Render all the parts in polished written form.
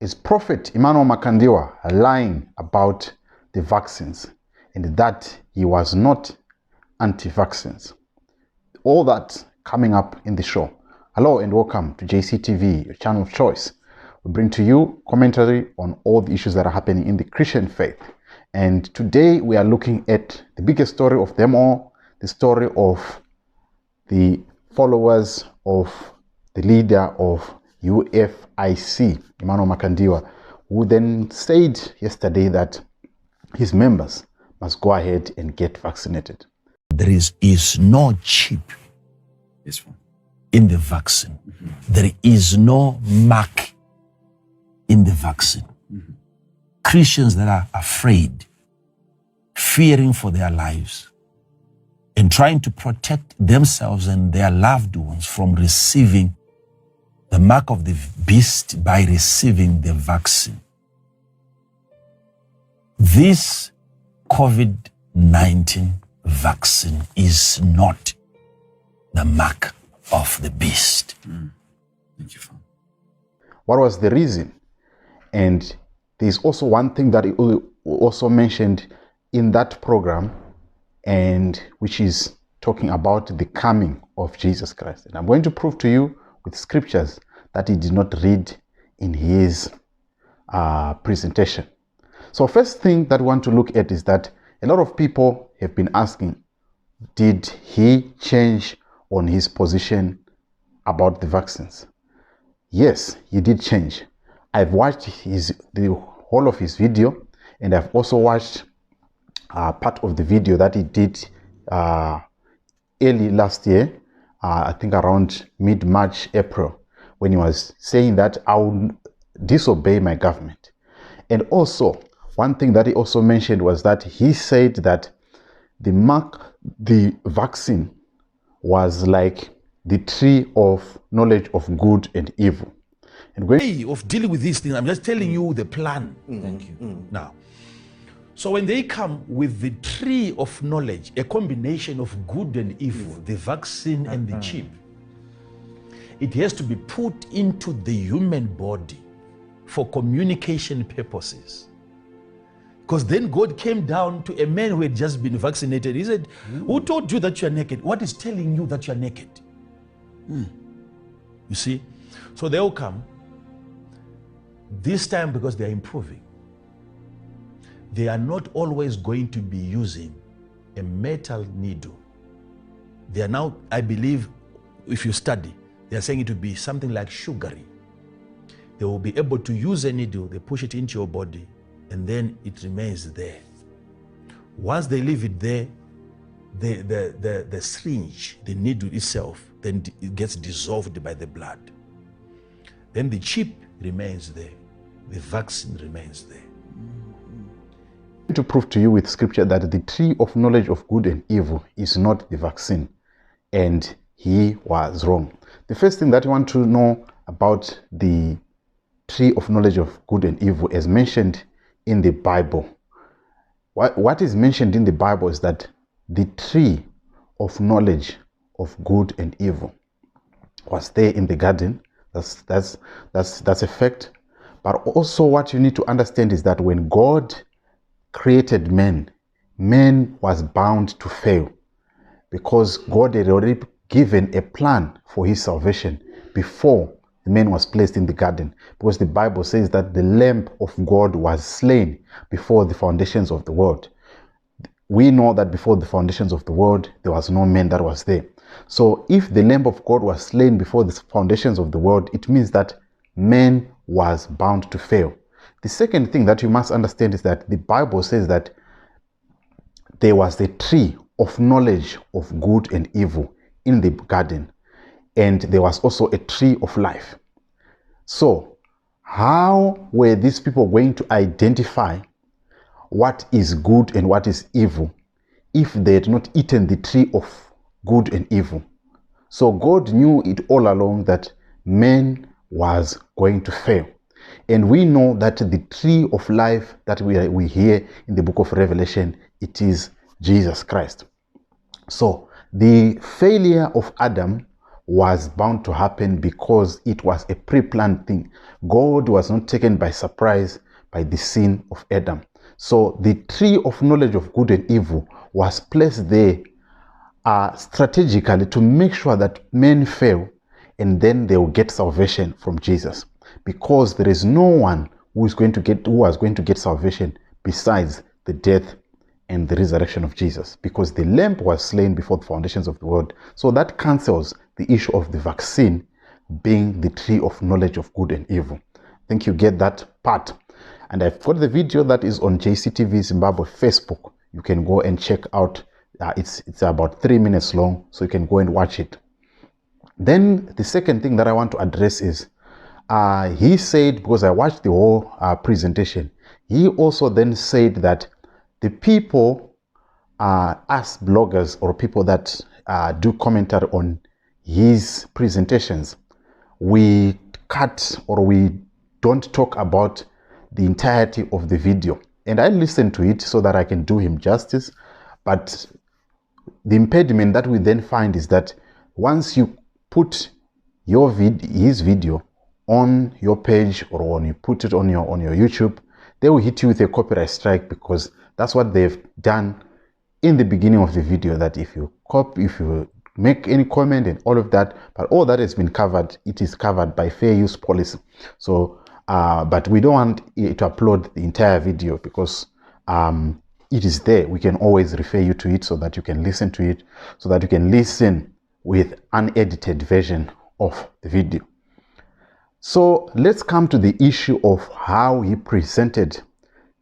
Is Prophet Emmanuel Makandiwa lying about the vaccines and that he was not anti-vaccines? All that coming up in the show. Hello and welcome to JCTV, your channel of choice. We bring to you commentary on all the issues that are happening in the Christian faith. And today we are looking at the biggest story of them all, the story of the followers of the leader of UFIC, Emmanuel Makandiwa, who then said yesterday that his members must go ahead and get vaccinated. There is no chip in the vaccine. There is no mark in the vaccine. Christians that are afraid, fearing for their lives, and trying to protect themselves and their loved ones from receiving the mark of the beast by receiving the vaccine. This COVID-19 vaccine is not the mark of the beast. Thank you, Father. What was the reason? And there's also one thing that he also mentioned in that program, and which is talking about the coming of Jesus Christ. And I'm going to prove to you with scriptures that he did not read in his presentation. So first thing that we want to look at is that a lot of people have been asking, did he change on his position about the vaccines? Yes, he did change. I've watched the whole of his video, and I've also watched part of the video that he did early last year, I think around mid-March, April, when he was saying that I will disobey my government. And also, one thing that he also mentioned was that he said that the vaccine was like the tree of knowledge of good and evil. And when Of dealing with these things, I'm just telling you the plan. Thank you. Now, so when they come with the tree of knowledge, a combination of good and evil, the vaccine and the chip, it has to be put into the human body for communication purposes. Because then God came down to a man who had just been vaccinated. He said, who told you that you are naked? What is telling you that you are naked? You see? So they will come. This time, because they are improving, they are not always going to be using a metal needle. They are now, I believe, if you study, they are saying it will be something like sugary. They will be able to use a needle, they push it into your body, and then it remains there. Once they leave it there, the syringe, the needle itself, then it gets dissolved by the blood. Then the chip remains there. The vaccine remains there. To prove to you with scripture that the tree of knowledge of good and evil is not the vaccine, and he was wrong. The first thing that you want to know about the tree of knowledge of good and evil is mentioned in the Bible. What is mentioned in the Bible is that the tree of knowledge of good and evil was there in the garden. That's a fact. But also what you need to understand is that when God created man was bound to fail, because God had already given a plan for his salvation before the man was placed in the garden, because the Bible says that the Lamb of God was slain before the foundations of the world. We know that before the foundations of the world, there was no man that was there. So if the Lamb of God was slain before the foundations of the world, it means that man was bound to fail. The second thing that you must understand is that the Bible says that there was the tree of knowledge of good and evil in the garden, and there was also a tree of life. So how were these people going to identify what is good and what is evil if they had not eaten the tree of good and evil? So God knew it all along that man was going to fail. And we know that the tree of life that we hear in the book of Revelation, it is Jesus Christ. So the failure of Adam was bound to happen because it was a pre-planned thing. God was not taken by surprise by the sin of Adam. So the tree of knowledge of good and evil was placed there strategically to make sure that men fail and then they will get salvation from Jesus, because there is no one who was going to get salvation besides the death and the resurrection of Jesus, because the lamb was slain before the foundations of the world. So that cancels the issue of the vaccine being the tree of knowledge of good and evil. I think you get that part. And I've got the video that is on JCTV Zimbabwe Facebook. You can go and check out. It's about 3 minutes long, so you can go and watch it. Then the second thing that I want to address is, he said, because I watched the whole presentation, he also then said that the people, us bloggers or people that do commentary on his presentations, we cut or we don't talk about the entirety of the video. And I listened to it so that I can do him justice. But the impediment that we then find is that once you put his video on your page, or when you put it on your YouTube, they will hit you with a copyright strike, because that's what they've done in the beginning of the video, that if you make any comment and all of that, but all that has been covered, it is covered by fair use policy. So but we don't want to upload the entire video, because it is there. We can always refer you to it so that you can listen to it, so that you can listen with unedited version of the video. So let's come to the issue of how he presented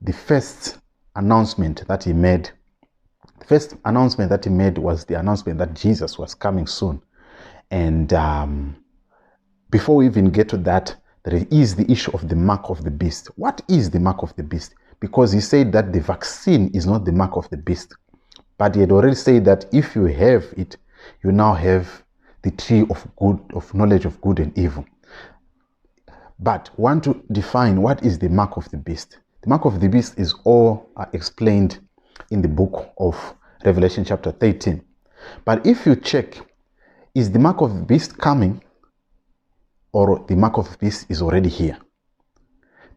the first announcement that he made. The first announcement that he made was the announcement that Jesus was coming soon. And before we even get to that, there is the issue of the mark of the beast. What is the mark of the beast? Because he said that the vaccine is not the mark of the beast. But he had already said that if you have it, you now have the tree of knowledge of good and evil. But want to define what is the mark of the beast. The mark of the beast is all explained in the book of Revelation chapter 13. But if you check, is the mark of the beast coming, or the mark of the beast is already here?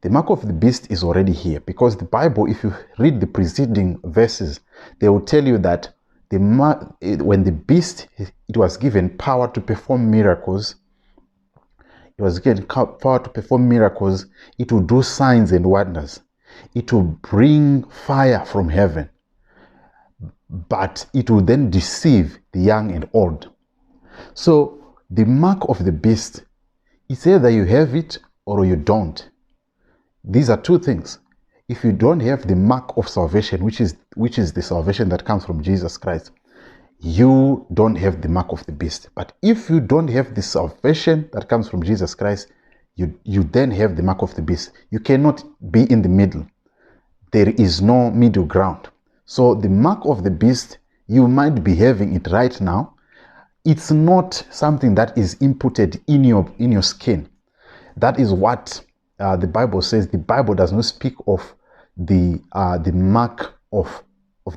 The mark of the beast is already here, because the Bible, if you read the preceding verses, they will tell you that when the beast, it was given power to perform miracles. It was given power to perform miracles. It will do signs and wonders. It will bring fire from heaven. But it will then deceive the young and old. So the mark of the beast, it's either you have it or you don't. These are two things. If you don't have the mark of salvation, which is the salvation that comes from Jesus Christ, you don't have the mark of the beast. But if you don't have the salvation that comes from Jesus Christ, you then have the mark of the beast. You cannot be in the middle. There is no middle ground. So the mark of the beast, you might be having it right now. It's not something that is inputted in your skin. That is what the Bible says. The Bible does not speak of the mark of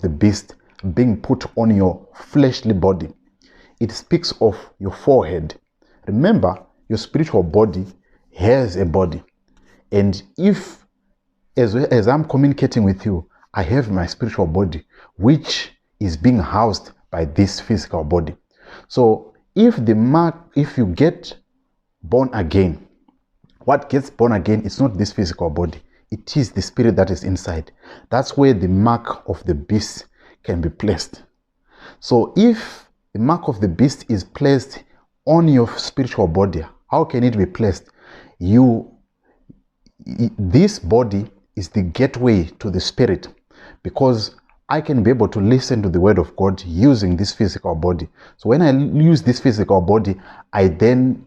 the beast being put on your fleshly body. It speaks of your forehead. Remember, your spiritual body has a body. And if, as I'm communicating with you, I have my spiritual body, which is being housed by this physical body. So if you get born again, what gets born again is not this physical body. It is the spirit that is inside. That's where the mark of the beast can be placed. So if the mark of the beast is placed on your spiritual body, how can it be placed? This body is the gateway to the spirit, because I can be able to listen to the word of God using this physical body. So when I use this physical body, I then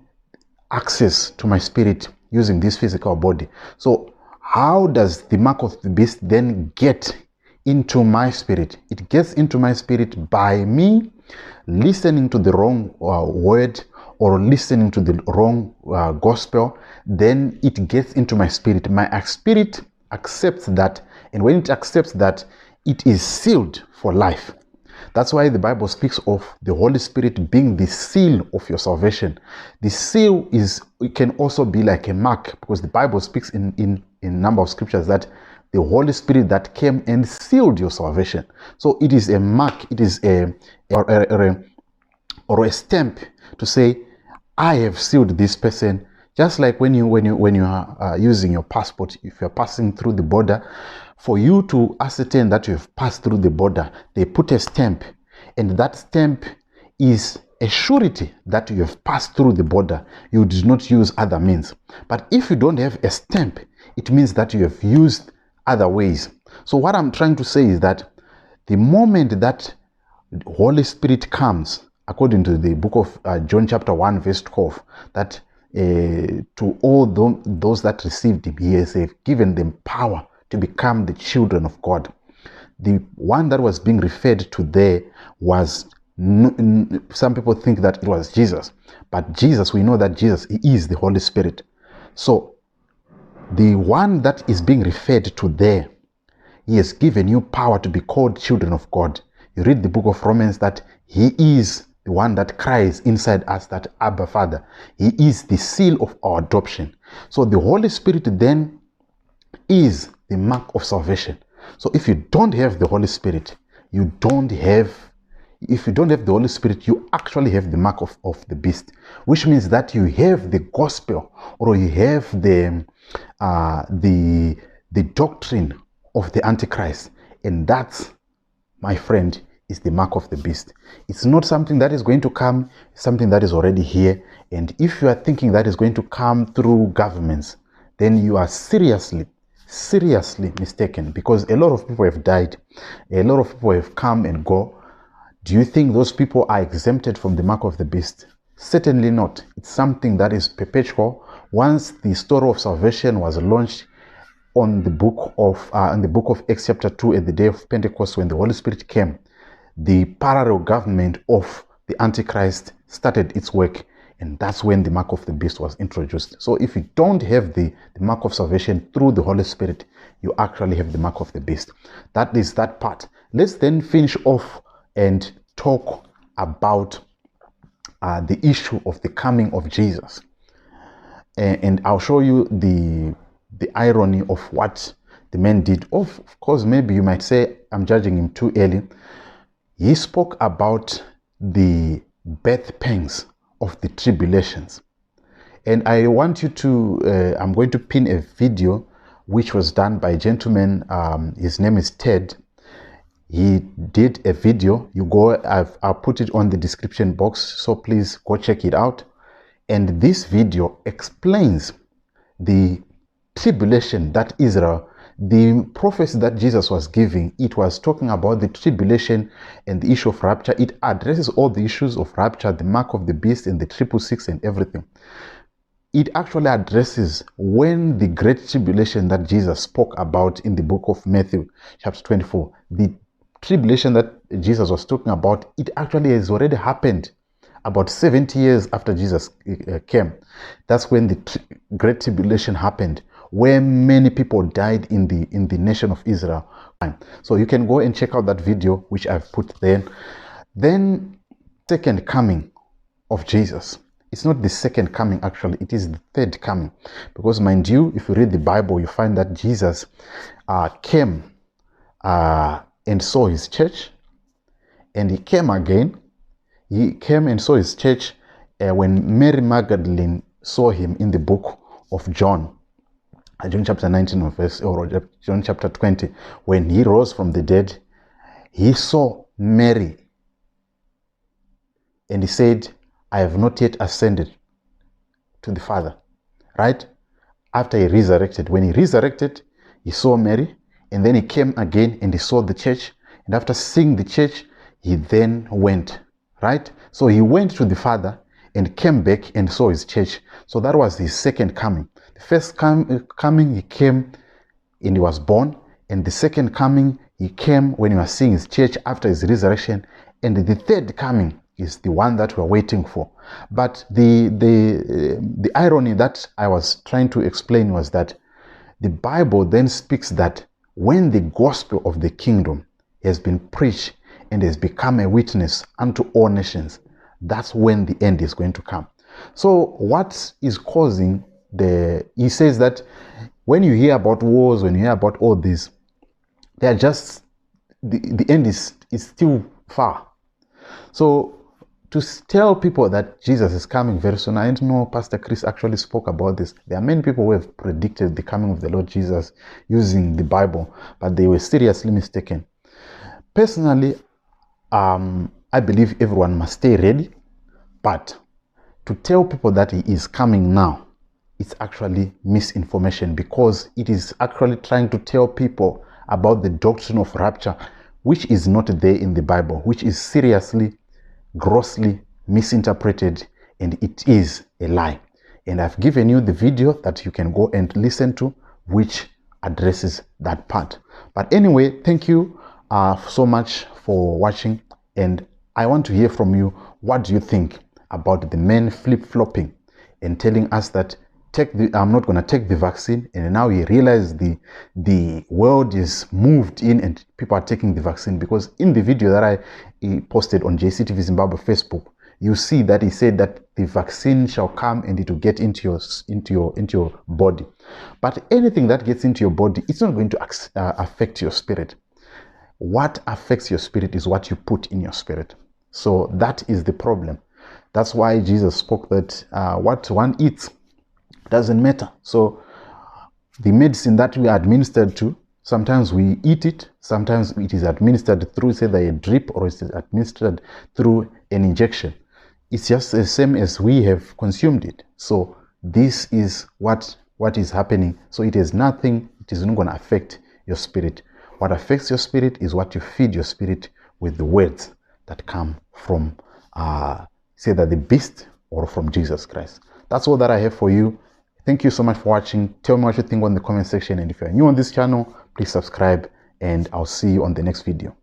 access to my spirit using this physical body. So how does the mark of the beast then get into my spirit? It gets into my spirit by me listening to the wrong word, or listening to the wrong gospel. Then it gets into my spirit. My spirit accepts that, and when it accepts that, it is sealed for life. That's why the Bible speaks of the Holy Spirit being the seal of your salvation. The seal it can also be like a mark, because the Bible speaks in a number of scriptures that the Holy Spirit that came and sealed your salvation. So it is a mark, it is a stamp to say, I have sealed this person. Just like when you are using your passport, if you're passing through the border, for you to ascertain that you have passed through the border, they put a stamp, and that stamp is a surety that you have passed through the border. You did not use other means. But if you don't have a stamp, it means that you have used other ways. So what I'm trying to say is that the moment that the Holy Spirit comes, according to the book of John chapter 1 verse 12, that to all those that received him, he has given them power to become the children of God. The one that was being referred to there was, some people think that it was Jesus, but Jesus, we know that Jesus is the Holy Spirit. So the one that is being referred to there, he has given you power to be called children of God. You read the book of Romans that he is the one that cries inside us, that Abba Father. He is the seal of our adoption. So the Holy Spirit then is the mark of salvation. So if you don't have the Holy Spirit, if you don't have the Holy Spirit, you actually have the mark of the beast, which means that you have the gospel, or you have the doctrine of the Antichrist. And that's, my friend, is the mark of the beast. It's not something that is going to come, something that is already here. And if you are thinking that is going to come through governments, then you are seriously mistaken, because a lot of people have died, a lot of people have come and go. Do you think those people are exempted from the mark of the beast? Certainly not. It's something that is perpetual. Once the story of salvation was launched in the book of Acts chapter 2, at the day of Pentecost, when the Holy Spirit came, the parallel government of the Antichrist started its work, and that's when the mark of the beast was introduced. So if you don't have the mark of salvation through the Holy Spirit, you actually have the mark of the beast. That is that part. Let's then finish off and talk about the issue of the coming of Jesus. And I'll show you the irony of what the man did. Of course, maybe you might say, I'm judging him too early. He spoke about the birth pangs of the tribulations. And I want you to, I'm going to pin a video which was done by a gentleman, his name is Ted. He did a video. You go, I'll put it on the description box, so please go check it out. And this video explains the tribulation that Israel, the prophecy that Jesus was giving, it was talking about the tribulation and the issue of rapture. It addresses all the issues of rapture, the mark of the beast and the 666 and everything. It actually addresses when the great tribulation that Jesus spoke about in the book of Matthew chapter 24, the tribulation that Jesus was talking about, it actually has already happened about 70 years after Jesus came. That's when the great tribulation happened, where many people died in the nation of Israel. So you can go and check out that video which I've put there. Then second coming of Jesus. It's not the second coming, actually, it is the third coming. Because mind you, if you read the Bible, you find that Jesus came and saw his church, and he came again. He came and saw his church when Mary Magdalene saw him in the book of John. John chapter 19 or John chapter 20, when he rose from the dead, he saw Mary and he said, I have not yet ascended to the Father. Right? After he resurrected. When he resurrected, he saw Mary, and then he came again and he saw the church. And after seeing the church, he then went. Right? So he went to the Father and came back and saw his church. So that was his second coming. The first coming, he came and he was born. And the second coming, he came when he was seeing his church after his resurrection. And the third coming is the one that we're waiting for. But the irony that I was trying to explain was that the Bible then speaks that when the gospel of the kingdom has been preached and has become a witness unto all nations, that's when the end is going to come. So what is causing he says that when you hear about wars, when you hear about all this, they are just, the end is still far. So to tell people that Jesus is coming very soon, I know Pastor Chris actually spoke about this. There are many people who have predicted the coming of the Lord Jesus using the Bible, but they were seriously mistaken. Personally, I believe everyone must stay ready, but to tell people that he is coming now, it's actually misinformation, because it is actually trying to tell people about the doctrine of rapture, which is not there in the Bible, which is seriously, grossly misinterpreted, and it is a lie. And I've given you the video that you can go and listen to, which addresses that part. But anyway, thank you so much for watching, and I want to hear from you. What do you think about the men flip-flopping and telling us that I'm not going to take the vaccine, and now he realized the world is moved in and people are taking the vaccine? Because in the video that I posted on JCTV Zimbabwe Facebook, you see that he said that the vaccine shall come and it will get into your body. But anything that gets into your body, it's not going to affect your spirit. What affects your spirit is what you put in your spirit. So that is the problem. That's why Jesus spoke that what one eats doesn't matter. So the medicine that we are administered to, sometimes we eat it, sometimes it is administered through, say, a drip, or it is administered through an injection. It's just the same as we have consumed it. So this is what is happening. So it is nothing, it is not going to affect your spirit. What affects your spirit is what you feed your spirit with, the words that come from say that the beast or from Jesus Christ. That's all that I have for you. Thank you so much for watching. Tell me what you think on the comment section, and if you're new on this channel, please subscribe, and I'll see you on the next video.